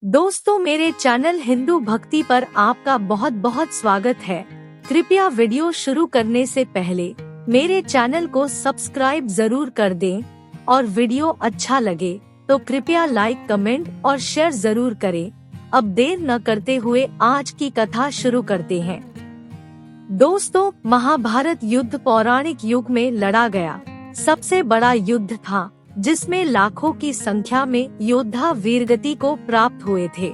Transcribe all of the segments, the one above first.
दोस्तों, मेरे चैनल हिंदू भक्ति पर आपका बहुत बहुत स्वागत है। कृपया वीडियो शुरू करने से पहले मेरे चैनल को सब्सक्राइब जरूर कर दें और वीडियो अच्छा लगे तो कृपया लाइक, कमेंट और शेयर जरूर करें। अब देर न करते हुए आज की कथा शुरू करते हैं। दोस्तों, महाभारत युद्ध पौराणिक युग में लड़ा गया सबसे बड़ा युद्ध था, जिसमें लाखों की संख्या में योद्धा वीरगति को प्राप्त हुए थे।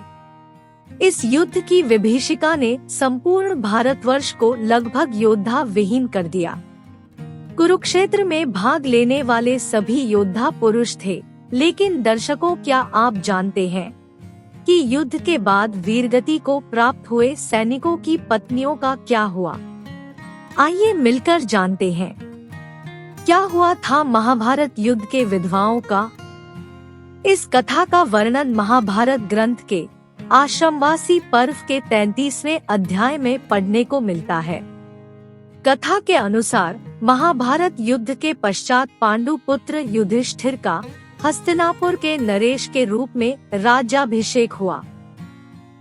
इस युद्ध की विभीषिका ने संपूर्ण भारतवर्ष को लगभग योद्धा विहीन कर दिया। कुरुक्षेत्र में भाग लेने वाले सभी योद्धा पुरुष थे, लेकिन दर्शकों, क्या आप जानते हैं कि युद्ध के बाद वीरगति को प्राप्त हुए सैनिकों की पत्नियों का क्या हुआ? आइए मिलकर जानते हैं क्या हुआ था महाभारत युद्ध के विधवाओं का। इस कथा का वर्णन महाभारत ग्रंथ के आश्रमवासी पर्व के 33वें अध्याय में पढ़ने को मिलता है। कथा के अनुसार महाभारत युद्ध के पश्चात पांडु पुत्र युधिष्ठिर का हस्तिनापुर के नरेश के रूप में राज्याभिषेक हुआ।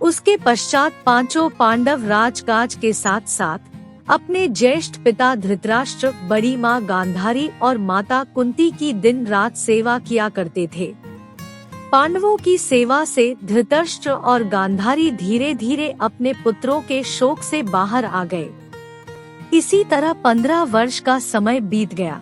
उसके पश्चात पांचों पांडव राजकाज के साथ साथ अपने ज्येष्ठ पिता धृतराष्ट्र, बड़ी माँ गांधारी और माता कुंती की दिन रात सेवा किया करते थे। पांडवों की सेवा से धृतराष्ट्र और गांधारी धीरे धीरे अपने पुत्रों के शोक से बाहर आ गए। इसी तरह 15 वर्ष का समय बीत गया।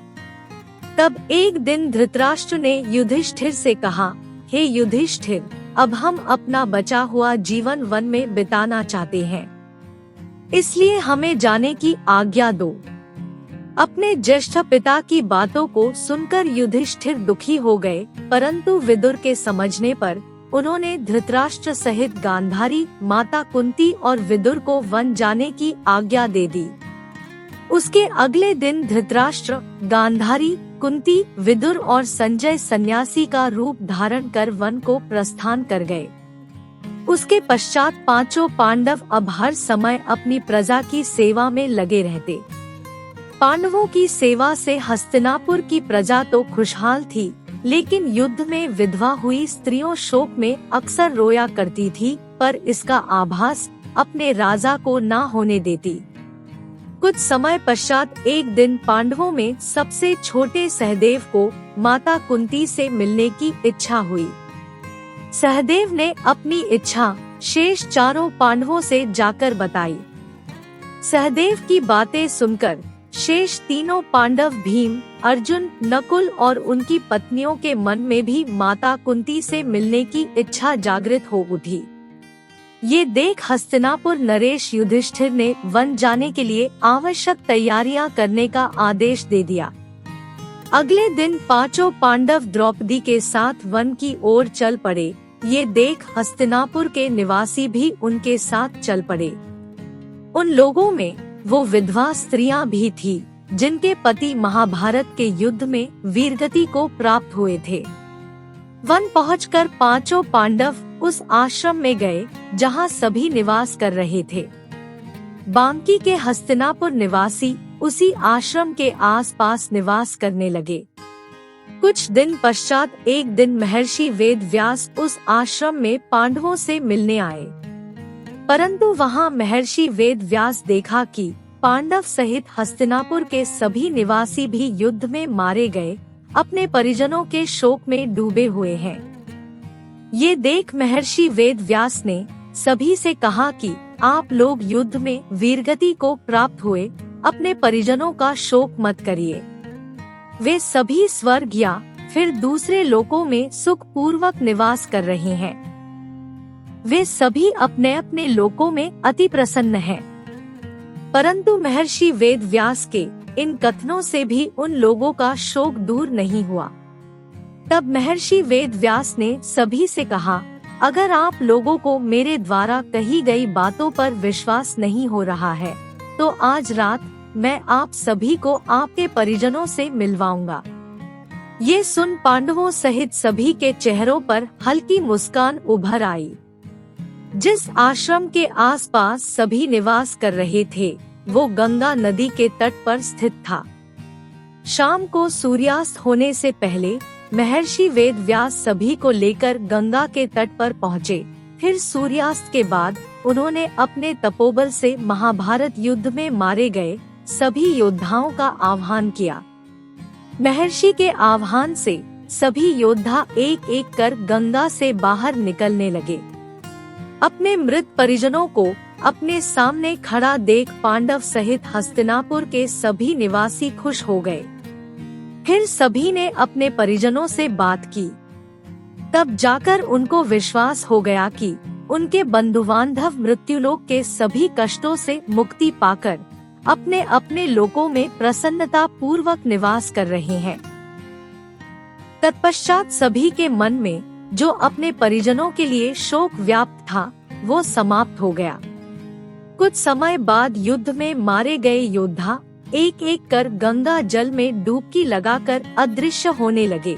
तब एक दिन धृतराष्ट्र ने युधिष्ठिर से कहा, हे युधिष्ठिर, अब हम अपना बचा हुआ जीवन वन में बिताना चाहते हैं, इसलिए हमें जाने की आज्ञा दो। अपने ज्येष्ठ पिता की बातों को सुनकर युधिष्ठिर दुखी हो गए, परंतु विदुर के समझने पर उन्होंने धृतराष्ट्र सहित गांधारी, माता कुंती और विदुर को वन जाने की आज्ञा दे दी। उसके अगले दिन धृतराष्ट्र, गांधारी, कुंती, विदुर और संजय सन्यासी का रूप धारण कर वन को प्रस्थान कर गए। उसके पश्चात पांचों पांडव अब हर समय अपनी प्रजा की सेवा में लगे रहते। पांडवों की सेवा से हस्तिनापुर की प्रजा तो खुशहाल थी, लेकिन युद्ध में विधवा हुई स्त्रियों शोक में अक्सर रोया करती थी, पर इसका आभास अपने राजा को न होने देती। कुछ समय पश्चात एक दिन पांडवों में सबसे छोटे सहदेव को माता कुंती से मिलने की इच्छा हुई। सहदेव ने अपनी इच्छा शेष चारों पांडवों से जाकर बताई। सहदेव की बातें सुनकर शेष तीनों पांडव भीम, अर्जुन, नकुल और उनकी पत्नियों के मन में भी माता कुंती से मिलने की इच्छा जागृत हो उठी। ये देख हस्तिनापुर नरेश युधिष्ठिर ने वन जाने के लिए आवश्यक तैयारियां करने का आदेश दे दिया। अगले दिन पांचों पांडव द्रौपदी के साथ वन की ओर चल पड़े। ये देख हस्तिनापुर के निवासी भी उनके साथ चल पड़े। उन लोगों में वो विधवा स्त्रियां भी थी जिनके पति महाभारत के युद्ध में वीरगति को प्राप्त हुए थे। वन पहुंचकर पांचों पांडव उस आश्रम में गए जहां सभी निवास कर रहे थे। बांकी के हस्तिनापुर निवासी उसी आश्रम के आसपास निवास करने लगे। कुछ दिन पश्चात एक दिन महर्षि वेद व्यास उस आश्रम में पांडवों से मिलने आए, परंतु वहां महर्षि वेद व्यास देखा कि पांडव सहित हस्तिनापुर के सभी निवासी भी युद्ध में मारे गए, अपने परिजनों के शोक में डूबे हुए हैं। ये देख महर्षि वेद व्यास ने सभी से कहा कि आप लोग युद्ध में वीरगति को प्राप्त हुए अपने परिजनों का शोक मत करिए। वे सभी स्वर्ग या फिर दूसरे लोकों में सुख पूर्वक निवास कर रहे हैं। वे सभी अपने अपने लोकों में अति प्रसन्न हैं। परंतु महर्षि वेद व्यास के इन कथनों से भी उन लोगों का शोक दूर नहीं हुआ। तब महर्षि वेद व्यास ने सभी से कहा, अगर आप लोगों को मेरे द्वारा कही गई बातों पर विश्वास नहीं हो रहा है, तो आज रात मैं आप सभी को आपके परिजनों से मिलवाऊंगा। ये सुन पांडवों सहित सभी के चेहरों पर हल्की मुस्कान उभर आई। जिस आश्रम के आसपास सभी निवास कर रहे थे, वो गंगा नदी के तट पर स्थित था। शाम को सूर्यास्त होने से पहले महर्षि वेद व्यास सभी को लेकर गंगा के तट पर पहुँचे। फिर सूर्यास्त के बाद उन्होंने अपने तपोबल से महाभारत युद्ध में मारे गए सभी योद्धाओं का आह्वान किया। महर्षि के आह्वान से सभी योद्धा एक एक कर गंगा से बाहर निकलने लगे। अपने मृत परिजनों को अपने सामने खड़ा देख पांडव सहित हस्तिनापुर के सभी निवासी खुश हो गए। फिर सभी ने अपने परिजनों से बात की। तब जाकर उनको विश्वास हो गया कि उनके बंधुबांधव मृत्युलोक के सभी कष्टों से मुक्ति पाकर अपने अपने लोकों में प्रसन्नता पूर्वक निवास कर रहे हैं। तत्पश्चात सभी के मन में जो अपने परिजनों के लिए शोक व्याप्त था वो समाप्त हो गया। कुछ समय बाद युद्ध में मारे गए योद्धा एक एक कर गंगा जल में डुबकी लगाकर अदृश्य होने लगे।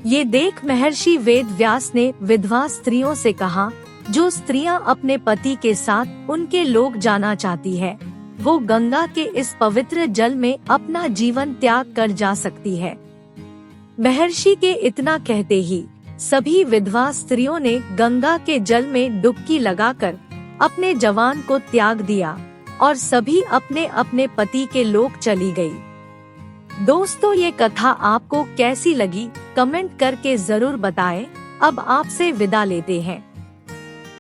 ये देख महर्षि वेद व्यास ने विधवा स्त्रियों से कहा, जो स्त्रियां अपने पति के साथ उनके लोक जाना चाहती है, वो गंगा के इस पवित्र जल में अपना जीवन त्याग कर जा सकती है। महर्षि के इतना कहते ही सभी विधवा स्त्रियों ने गंगा के जल में डुबकी लगाकर अपने जवान को त्याग दिया और सभी अपने अपने पति के लोक चली गई। दोस्तों, ये कथा आपको कैसी लगी कमेंट करके जरूर बताएं। अब आपसे विदा लेते हैं।